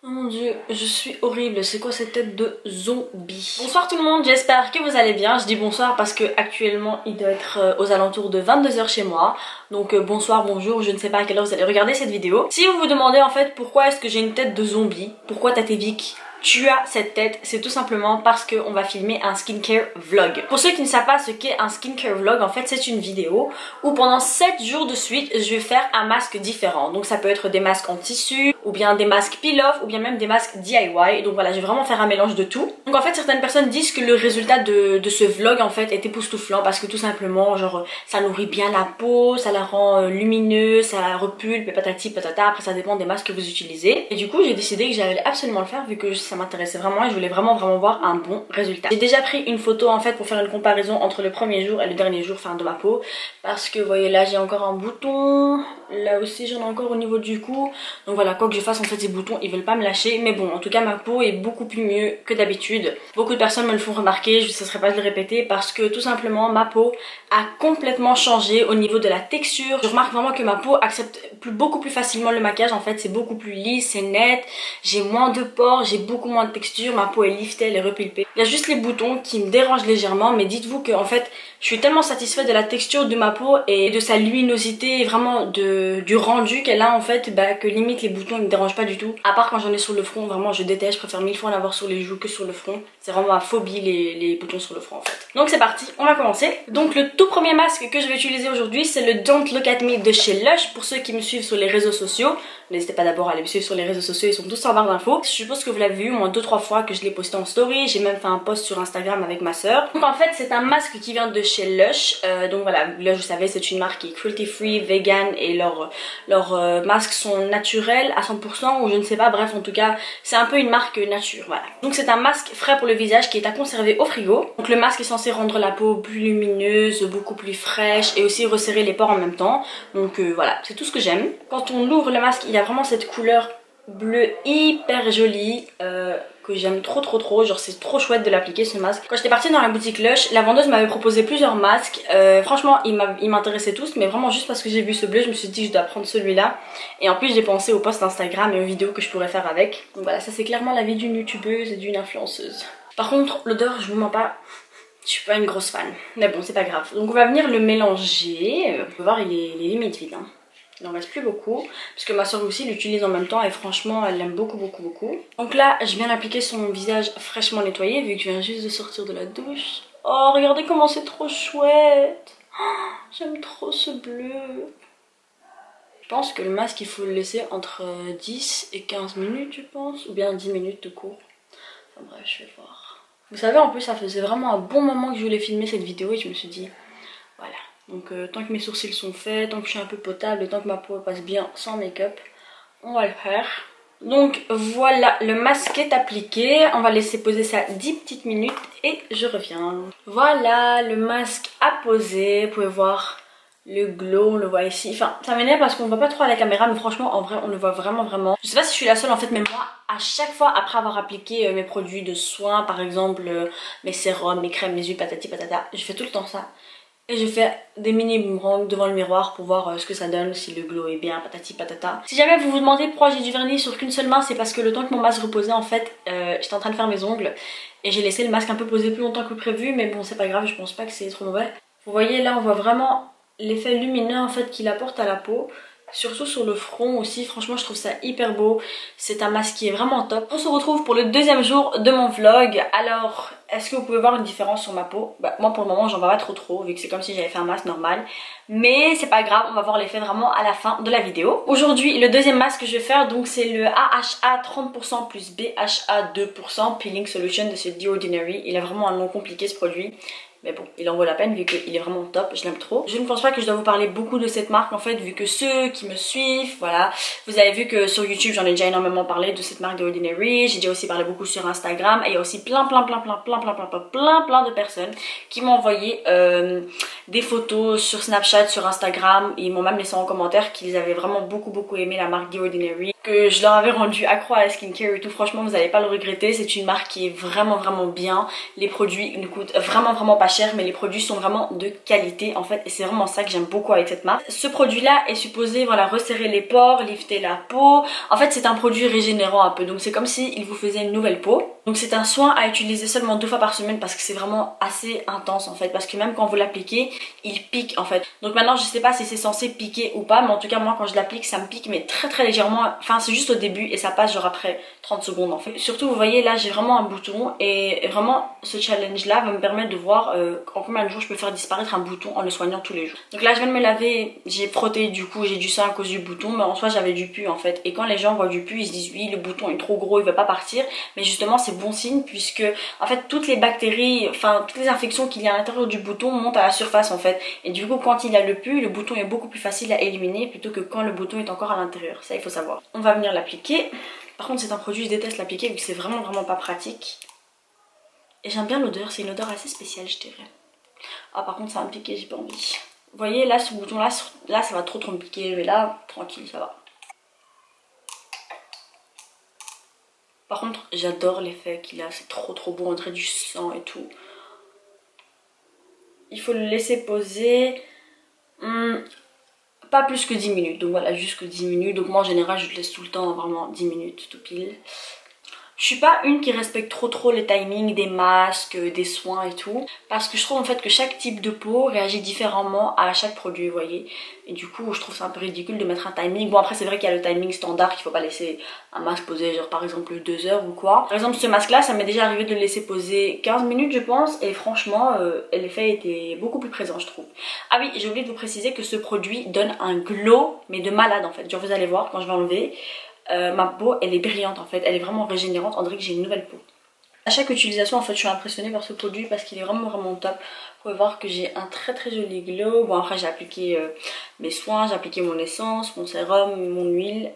Oh mon dieu, je suis horrible, c'est quoi cette tête de zombie? Bonsoir tout le monde, j'espère que vous allez bien. Je dis bonsoir parce que actuellement il doit être aux alentours de 22 h chez moi. Donc bonsoir, bonjour, je ne sais pas à quelle heure vous allez regarder cette vidéo. Si vous vous demandez en fait pourquoi est-ce que j'ai une tête de zombie, pourquoi Tatévic tu as cette tête, c'est tout simplement parce qu'on va filmer un skincare vlog. Pour ceux qui ne savent pas ce qu'est un skincare vlog, en fait c'est une vidéo où pendant 7 jours de suite je vais faire un masque différent. Donc ça peut être des masques en tissu, ou bien des masques peel-off, ou bien même des masques DIY. Donc voilà, je vais vraiment faire un mélange de tout. Donc en fait certaines personnes disent que le résultat de ce vlog en fait est époustouflant parce que tout simplement genre ça nourrit bien la peau, ça la rend lumineuse, ça la repulpe et patati patata. Après ça dépend des masques que vous utilisez. Et du coup j'ai décidé que j'allais absolument le faire vu que ça m'intéressait vraiment et je voulais vraiment voir un bon résultat. J'ai déjà pris une photo en fait pour faire une comparaison entre le premier jour et le dernier jour de ma peau, parce que vous voyez là j'ai encore un bouton, là aussi j'en ai encore au niveau du cou. Donc voilà, quoi que je fasse en fait ces boutons ils veulent pas me lâcher, mais bon en tout cas ma peau est beaucoup plus mieux que d'habitude. Beaucoup de personnes me le font remarquer, je ne cesserai pas de le répéter parce que tout simplement ma peau a complètement changé au niveau de la texture. Je remarque vraiment que ma peau accepte beaucoup plus facilement le maquillage, en fait c'est beaucoup plus lisse, c'est net, j'ai moins de pores, j'ai beaucoup moins de texture, ma peau est liftée, elle est repulpée. Il y a juste les boutons qui me dérangent légèrement, mais dites-vous que en fait je suis tellement satisfaite de la texture de ma peau et de sa luminosité et vraiment du rendu qu'elle a en fait, que limite les boutons ils me dérangent pas du tout. À part quand j'en ai sur le front, vraiment je déteste, je préfère 1000 fois en avoir sur les joues que sur le front. C'est vraiment ma phobie les boutons sur le front en fait. Donc c'est parti, on va commencer. Donc le tout premier masque que je vais utiliser aujourd'hui c'est le Don't Look At Me de chez Lush. Pour ceux qui me suivent sur les réseaux sociaux, n'hésitez pas d'abord à aller me suivre sur les réseaux sociaux, ils sont tous en barre d'infos. Je suppose que vous l'avez vu au moins 2-3 fois que je l'ai posté en story, j'ai même fait un post sur Instagram avec ma soeur. Donc en fait c'est un masque qui vient de chez Lush. Donc voilà, Lush vous savez c'est une marque qui est cruelty free, vegan et leurs masques sont naturels à 100% ou je ne sais pas, bref en tout cas c'est un peu une marque nature, voilà. Donc c'est un masque frais pour le visage qui est à conserver au frigo. Donc le masque est censé rendre la peau plus lumineuse, beaucoup plus fraîche et aussi resserrer les pores en même temps. Donc voilà, c'est tout ce que j'aime. Quand on ouvre le masque, il y a vraiment cette couleur bleue hyper jolie que j'aime trop, genre c'est trop chouette de l'appliquer ce masque. Quand j'étais partie dans la boutique Lush, la vendeuse m'avait proposé plusieurs masques, franchement ils m'intéressaient tous, mais vraiment juste parce que j'ai vu ce bleu je me suis dit que je dois prendre celui-là. Et en plus j'ai pensé aux posts Instagram et aux vidéos que je pourrais faire avec. Donc voilà, ça c'est clairement la vie d'une youtubeuse et d'une influenceuse. Par contre l'odeur je vous mens pas, je suis pas une grosse fan, mais bon c'est pas grave. Donc on va venir le mélanger, vous pouvez voir il est limite vide hein. Il n'en reste plus beaucoup parce que ma soeur aussi l'utilise en même temps et franchement elle l'aime beaucoup. Donc là je viens l'appliquer sur mon visage fraîchement nettoyé vu que je viens juste de sortir de la douche. Oh regardez comment c'est trop chouette, oh, j'aime trop ce bleu. Je pense que le masque il faut le laisser entre 10 et 15 minutes je pense, ou bien 10 minutes de cours. Enfin bref je vais voir. Vous savez en plus ça faisait vraiment un bon moment que je voulais filmer cette vidéo et je me suis dit voilà. Donc tant que mes sourcils sont faits, tant que je suis un peu potable et tant que ma peau passe bien sans make-up, on va le faire. Donc voilà, le masque est appliqué, on va laisser poser ça 10 petites minutes et je reviens. Voilà, le masque a posé, vous pouvez voir le glow, on le voit ici. Enfin ça m'énerve parce qu'on ne voit pas trop à la caméra, mais franchement en vrai on le voit vraiment. Je sais pas si je suis la seule en fait, mais moi à chaque fois après avoir appliqué mes produits de soins, par exemple mes sérums, mes crèmes, mes huiles, patati patata, je fais tout le temps ça. Et je fais des mini boomerangs devant le miroir pour voir ce que ça donne, si le glow est bien, patati patata. Si jamais vous vous demandez pourquoi j'ai du vernis sur qu'une seule main, c'est parce que le temps que mon masque reposait en fait, j'étais en train de faire mes ongles et j'ai laissé le masque un peu poser plus longtemps que prévu, mais bon c'est pas grave, je pense pas que c'est trop mauvais. Vous voyez là on voit vraiment l'effet lumineux en fait qu'il apporte à la peau. Surtout sur le front aussi, franchement je trouve ça hyper beau. C'est un masque qui est vraiment top. On se retrouve pour le deuxième jour de mon vlog. Alors, est-ce que vous pouvez voir une différence sur ma peau? Moi pour le moment j'en vois pas trop vu que c'est comme si j'avais fait un masque normal. Mais c'est pas grave, on va voir l'effet vraiment à la fin de la vidéo. Aujourd'hui le deuxième masque que je vais faire, donc c'est le AHA 30% plus BHA 2% Peeling Solution de chez The Ordinary. Il a vraiment un nom compliqué ce produit. Mais bon, il en vaut la peine vu qu'il est vraiment top, je l'aime trop. Je ne pense pas que je dois vous parler beaucoup de cette marque en fait, vu que ceux qui me suivent, voilà. Vous avez vu que sur YouTube j'en ai déjà énormément parlé de cette marque de Ordinary. J'ai déjà aussi parlé beaucoup sur Instagram. Et il y a aussi plein de personnes qui m'ont envoyé des photos sur Snapchat, sur Instagram. Ils m'ont même laissé en commentaire qu'ils avaient vraiment beaucoup aimé la marque The Ordinary. Que je leur avais rendu accro à la skincare et tout, franchement vous n'allez pas le regretter. C'est une marque qui est vraiment bien. Les produits ne coûtent vraiment pas cher, mais les produits sont vraiment de qualité en fait, et c'est vraiment ça que j'aime beaucoup avec cette marque. Ce produit là est supposé voilà resserrer les pores, lifter la peau. En fait c'est un produit régénérant un peu, donc c'est comme si il vous faisait une nouvelle peau. Donc c'est un soin à utiliser seulement 2 fois par semaine parce que c'est vraiment assez intense en fait, parce que même quand vous l'appliquez il pique en fait. Donc maintenant je sais pas si c'est censé piquer ou pas, mais en tout cas moi quand je l'applique ça me pique mais très très légèrement. Enfin c'est juste au début et ça passe genre après 30 secondes en fait. Surtout vous voyez là j'ai vraiment un bouton, et vraiment ce challenge là va me permettre de voir en combien de jours je peux faire disparaître un bouton en le soignant tous les jours. Donc là je viens de me laver, j'ai frotté, du coup j'ai du sang à cause du bouton, mais en soi j'avais du pus en fait, et quand les gens voient du pus ils se disent oui le bouton est trop gros il va pas partir, mais justement c'est bon signe puisque en fait toutes les bactéries, enfin toutes les infections qu'il y a à l'intérieur du bouton montent à la surface en fait, et du coup quand il y a le pus, le bouton est beaucoup plus facile à éliminer plutôt que quand le bouton est encore à l'intérieur, ça il faut savoir. On va venir l'appliquer. Par contre c'est un produit, je déteste l'appliquer vu que c'est vraiment pas pratique. Et j'aime bien l'odeur, c'est une odeur assez spéciale je dirais. Ah par contre ça va me piquer, j'ai pas envie. Vous voyez là ce bouton là, ça va trop me piquer, mais là tranquille ça va. Par contre j'adore l'effet qu'il a, c'est trop beau, on dirait du sang et tout. Il faut le laisser poser pas plus que 10 minutes, donc voilà juste que 10 minutes. Donc moi en général je le laisse tout le temps, vraiment 10 minutes tout pile. Je suis pas une qui respecte trop les timings des masques, des soins et tout, parce que je trouve en fait que chaque type de peau réagit différemment à chaque produit, vous voyez. Et du coup je trouve ça un peu ridicule de mettre un timing. Bon après c'est vrai qu'il y a le timing standard qu'il faut pas laisser un masque poser genre par exemple 2 heures ou quoi. Par exemple ce masque là ça m'est déjà arrivé de le laisser poser 15 minutes je pense, et franchement l'effet était beaucoup plus présent je trouve. Ah oui j'ai oublié de vous préciser que ce produit donne un glow mais de malade en fait, genre vous allez voir quand je vais enlever. Ma peau elle est brillante en fait, elle est vraiment régénérante, on dirait que j'ai une nouvelle peau. À chaque utilisation en fait je suis impressionnée par ce produit parce qu'il est vraiment top. Vous pouvez voir que j'ai un très joli glow. Bon après j'ai appliqué mes soins, j'ai appliqué mon essence, mon sérum, mon huile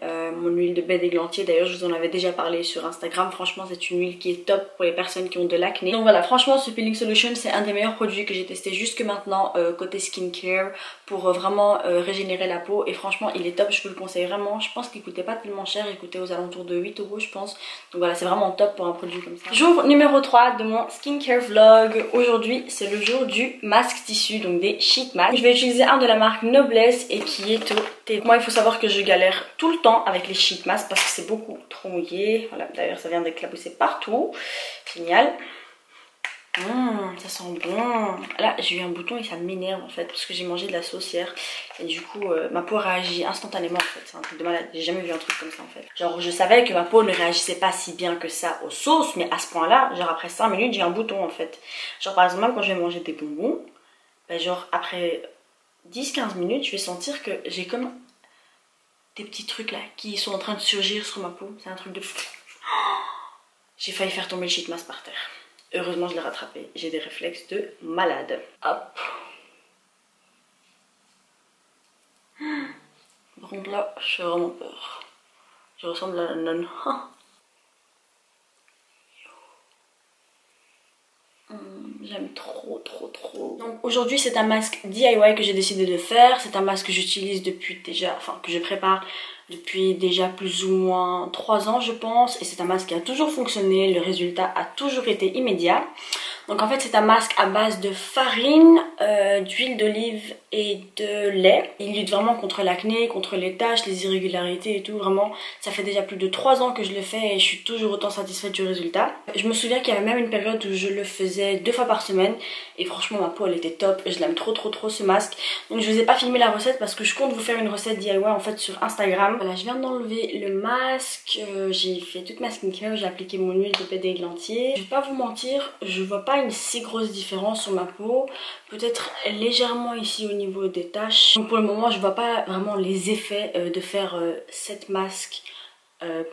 de baie d'églantier. D'ailleurs je vous en avais déjà parlé sur Instagram, franchement c'est une huile qui est top pour les personnes qui ont de l'acné. Donc voilà, franchement ce peeling solution c'est un des meilleurs produits que j'ai testé jusque maintenant côté skincare pour vraiment régénérer la peau, et franchement il est top, je vous le conseille vraiment. Je pense qu'il coûtait pas tellement cher, il coûtait aux alentours de 8 € je pense. Donc voilà c'est vraiment top pour un produit comme ça. Jour numéro 3 de mon skincare vlog. Aujourd'hui c'est le jour du masque tissu, donc des sheet masks. Je vais utiliser un de la marque Noblesse et qui est au thé. Moi il faut savoir que je galère tout le temps avec les sheet masks parce que c'est beaucoup trop mouillé. Voilà, d'ailleurs ça vient d'éclabousser partout. Génial. Ça sent bon. Là j'ai eu un bouton et ça m'énerve en fait parce que j'ai mangé de la sauce hier, et du coup ma peau réagit instantanément en fait, c'est un truc de malade, j'ai jamais vu un truc comme ça en fait. Genre je savais que ma peau ne réagissait pas si bien que ça aux sauces, mais à ce point là, genre après 5 minutes j'ai un bouton en fait. Genre par exemple même quand je vais manger des bonbons, bah, genre après 10-15 minutes je vais sentir que j'ai comme des petits trucs là qui sont en train de surgir sur ma peau, c'est un truc de fou. J'ai failli faire tomber le sheet mask par terre. Heureusement je l'ai rattrapé, j'ai des réflexes de malade. Hop. Par contre là, j'ai vraiment peur. Je ressemble à la nonne. J'aime trop. Donc aujourd'hui c'est un masque DIY que j'ai décidé de faire. C'est un masque que j'utilise depuis déjà, enfin que je prépare depuis déjà plus ou moins 3 ans je pense. Et c'est un masque qui a toujours fonctionné, le résultat a toujours été immédiat. Donc en fait c'est un masque à base de farine, d'huile d'olive et de lait. Il lutte vraiment contre l'acné, contre les taches, les irrégularités et tout. Vraiment ça fait déjà plus de 3 ans que je le fais et je suis toujours autant satisfaite du résultat. Je me souviens qu'il y avait même une période où je le faisais 2 fois par semaine et franchement ma peau elle était top. Je l'aime trop ce masque. Donc je vous ai pas filmé la recette parce que je compte vous faire une recette DIY en fait sur Instagram. Voilà, je viens d'enlever le masque, j'ai fait toute ma skincare, j'ai appliqué mon huile de baie d'églantier. Je vais pas vous mentir, je vois pas une si grosse différence sur ma peau, peut-être légèrement ici au niveau des taches. Donc pour le moment je vois pas vraiment les effets de faire 7 masques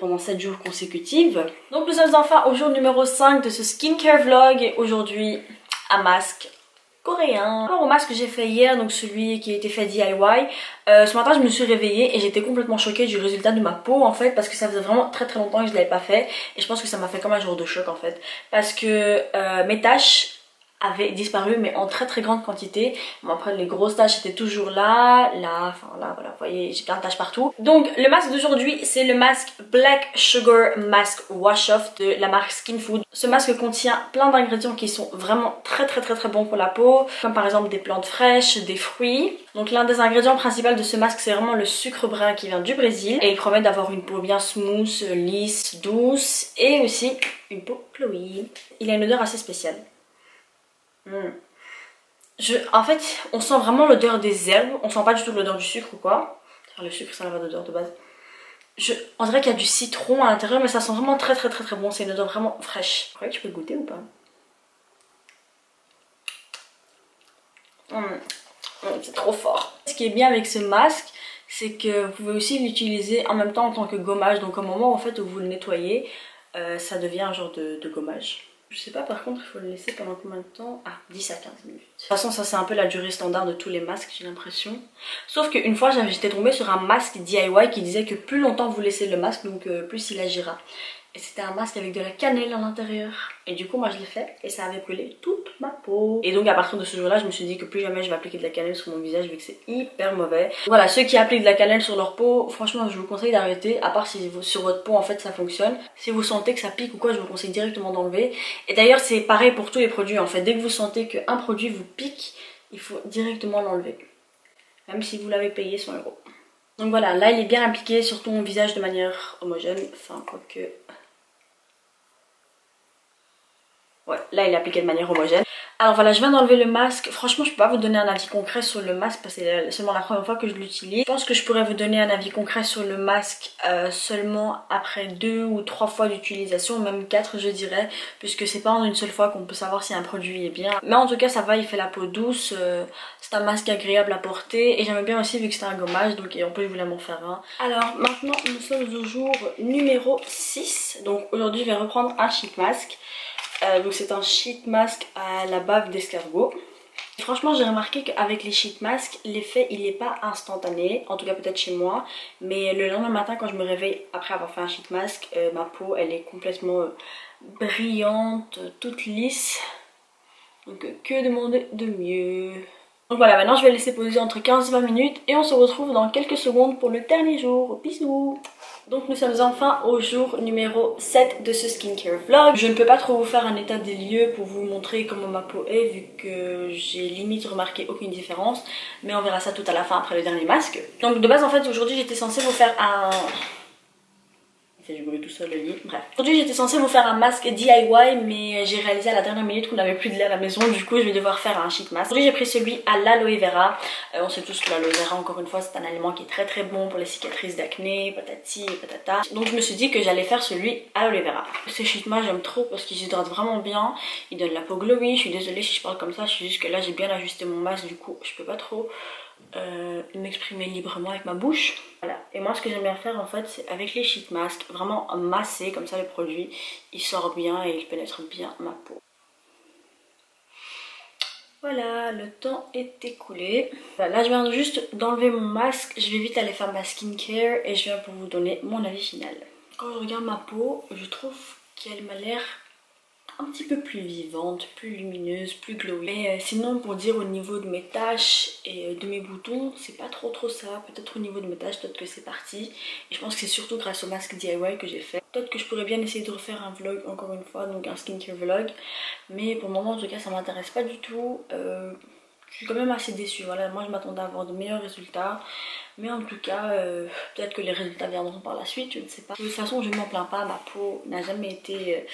pendant 7 jours consécutifs. Donc nous sommes enfin au jour numéro 5 de ce skincare vlog et aujourd'hui un masque coréen. Par rapport au masque que j'ai fait hier, donc celui qui a été fait DIY, ce matin je me suis réveillée et j'étais complètement choquée du résultat de ma peau en fait, parce que ça faisait vraiment très longtemps que je l'avais pas fait et je pense que ça m'a fait comme un jour de choc en fait, parce que mes taches avait disparu mais en très très grande quantité. Bon, après les grosses taches étaient toujours là, enfin là voilà, vous voyez j'ai plein de taches partout. Donc le masque d'aujourd'hui c'est le masque Black Sugar Mask Wash Off de la marque Skin Food. Ce masque contient plein d'ingrédients qui sont vraiment très bons pour la peau, comme par exemple des plantes fraîches, des fruits. Donc l'un des ingrédients principaux de ce masque c'est vraiment le sucre brun qui vient du Brésil et il promet d'avoir une peau bien smooth, lisse, douce et aussi une peau glowy. Il a une odeur assez spéciale. En fait, on sent vraiment l'odeur des herbes, on sent pas du tout l'odeur du sucre ou quoi. Enfin, le sucre, ça n'a pas d'odeur de base. On dirait qu'il y a du citron à l'intérieur, mais ça sent vraiment très bon. C'est une odeur vraiment fraîche. Vous croyez que je peux le goûter ou pas? C'est trop fort. Ce qui est bien avec ce masque, c'est que vous pouvez aussi l'utiliser en même temps en tant que gommage. Donc au moment en fait où vous le nettoyez, ça devient un genre de gommage. Je sais pas par contre il faut le laisser pendant combien de temps? Ah, 10 à 15 minutes. De toute façon ça c'est un peu la durée standard de tous les masques j'ai l'impression. Sauf qu'une fois j'étais tombée sur un masque DIY qui disait que plus longtemps vous laissez le masque donc plus il agira. Et c'était un masque avec de la cannelle à l'intérieur. Et du coup moi je l'ai fait et ça avait brûlé toute ma peau. Et donc à partir de ce jour là je me suis dit que plus jamais je vais appliquer de la cannelle sur mon visage vu que c'est hyper mauvais. Voilà, ceux qui appliquent de la cannelle sur leur peau, franchement je vous conseille d'arrêter. À part si sur votre peau en fait ça fonctionne. Si vous sentez que ça pique ou quoi, je vous conseille directement d'enlever. Et d'ailleurs c'est pareil pour tous les produits en fait. Dès que vous sentez qu'un produit vous pique, il faut directement l'enlever. Même si vous l'avez payé 100 €. Donc voilà, là il est bien appliqué sur ton visage de manière homogène. Enfin quoique... Ouais, là il est appliqué de manière homogène. Alors voilà, je viens d'enlever le masque. Franchement, je peux pas vous donner un avis concret sur le masque parce que c'est seulement la première fois que je l'utilise. Je pense que je pourrais vous donner un avis concret sur le masque seulement après 2 ou 3 fois d'utilisation, même 4 je dirais, puisque c'est pas en une seule fois qu'on peut savoir si un produit est bien. Mais en tout cas, ça va, il fait la peau douce. C'est un masque agréable à porter et j'aime bien aussi vu que c'est un gommage, donc en plus je voulais m'en faire un. Alors maintenant, nous sommes au jour numéro 6. Donc aujourd'hui, je vais reprendre un sheet mask. Donc c'est un sheet mask à la bave d'escargot. Franchement j'ai remarqué qu'avec les sheet masks l'effet il n'est pas instantané, en tout cas peut-être chez moi, mais le lendemain matin quand je me réveille après avoir fait un sheet mask, ma peau elle est complètement brillante, toute lisse, donc que demander de mieux. Donc voilà, maintenant je vais laisser poser entre 15 et 20 minutes et on se retrouve dans quelques secondes pour le dernier jour. Bisous. Donc nous sommes enfin au jour numéro 7 de ce skincare vlog. Je ne peux pas trop vous faire un état des lieux pour vous montrer comment ma peau est vu que j'ai limite remarqué aucune différence. Mais on verra ça tout à la fin après le dernier masque. Donc de base en fait aujourd'hui j'étais censée vous faire un... Je brûle tout seul le lit, bref. Aujourd'hui j'étais censée vous faire un masque DIY mais j'ai réalisé à la dernière minute qu'on n'avait plus de lait à la maison, du coup je vais devoir faire un sheet mask. Aujourd'hui j'ai pris celui à l'aloe vera. On sait tous que l'aloe vera encore une fois c'est un aliment qui est très bon pour les cicatrices d'acné, patati et patata. Donc je me suis dit que j'allais faire celui à l'aloe vera. Ce sheet mask j'aime trop parce qu'il s'hydrate vraiment bien, il donne la peau glowy. Je suis désolée si je parle comme ça, je suis juste que là j'ai bien ajusté mon masque du coup je peux pas trop m'exprimer librement avec ma bouche. Voilà, et moi ce que j'aime bien faire en fait c'est avec les sheet masks, vraiment masser comme ça le produit, il sort bien et il pénètre bien ma peau. Voilà, le temps est écoulé. Voilà, là je viens juste d'enlever mon masque, je vais vite aller faire ma skincare et je viens pour vous donner mon avis final. Quand je regarde ma peau, je trouve qu'elle m'a l'air un petit peu plus vivante, plus lumineuse, plus glowy. Mais sinon pour dire au niveau de mes taches et de mes boutons, c'est pas trop ça. Peut-être au niveau de mes taches, peut-être que c'est parti. Et je pense que c'est surtout grâce au masque DIY que j'ai fait. Peut-être que je pourrais bien essayer de refaire un vlog encore une fois, donc un skincare vlog. Mais pour le moment en tout cas ça m'intéresse pas du tout. Je suis quand même assez déçue, voilà, moi je m'attendais à avoir de meilleurs résultats. Mais en tout cas, peut-être que les résultats viendront par la suite, je ne sais pas. De toute façon, je ne m'en plains pas, ma peau n'a jamais été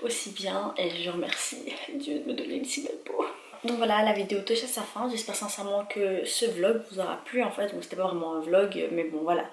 aussi bien. Et je remercie Dieu de me donner une si belle peau. Donc voilà, la vidéo touche à sa fin. J'espère sincèrement que ce vlog vous aura plu en fait. Donc c'était pas vraiment un vlog, mais bon voilà.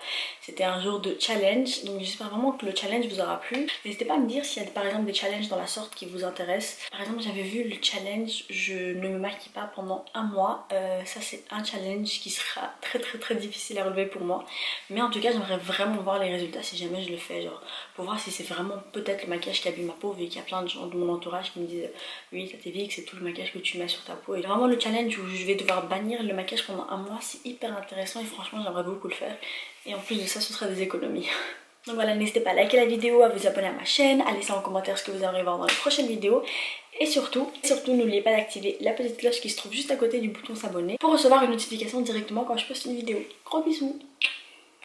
C'était un jour de challenge. Donc j'espère vraiment que le challenge vous aura plu. N'hésitez pas à me dire s'il y a par exemple des challenges dans la sorte qui vous intéressent. Par exemple j'avais vu le challenge je ne me maquille pas pendant un mois. Ça c'est un challenge qui sera très difficile à relever pour moi. Mais en tout cas j'aimerais vraiment voir les résultats si jamais je le fais. Genre pour voir si c'est vraiment peut-être le maquillage qui abîme ma peau. Vu qu'il y a plein de gens de mon entourage qui me disent oui ça t'évite, c'est tout le maquillage que tu mets sur ta peau. Et vraiment le challenge où je vais devoir bannir le maquillage pendant un mois, c'est hyper intéressant et franchement j'aimerais beaucoup le faire. Et en plus de ça ce sera des économies. Donc voilà, n'hésitez pas à liker la vidéo, à vous abonner à ma chaîne, à laisser en commentaire ce que vous aimeriez voir dans les prochaines vidéos. Et surtout n'oubliez pas d'activer la petite cloche qui se trouve juste à côté du bouton s'abonner pour recevoir une notification directement quand je poste une vidéo. Gros bisous!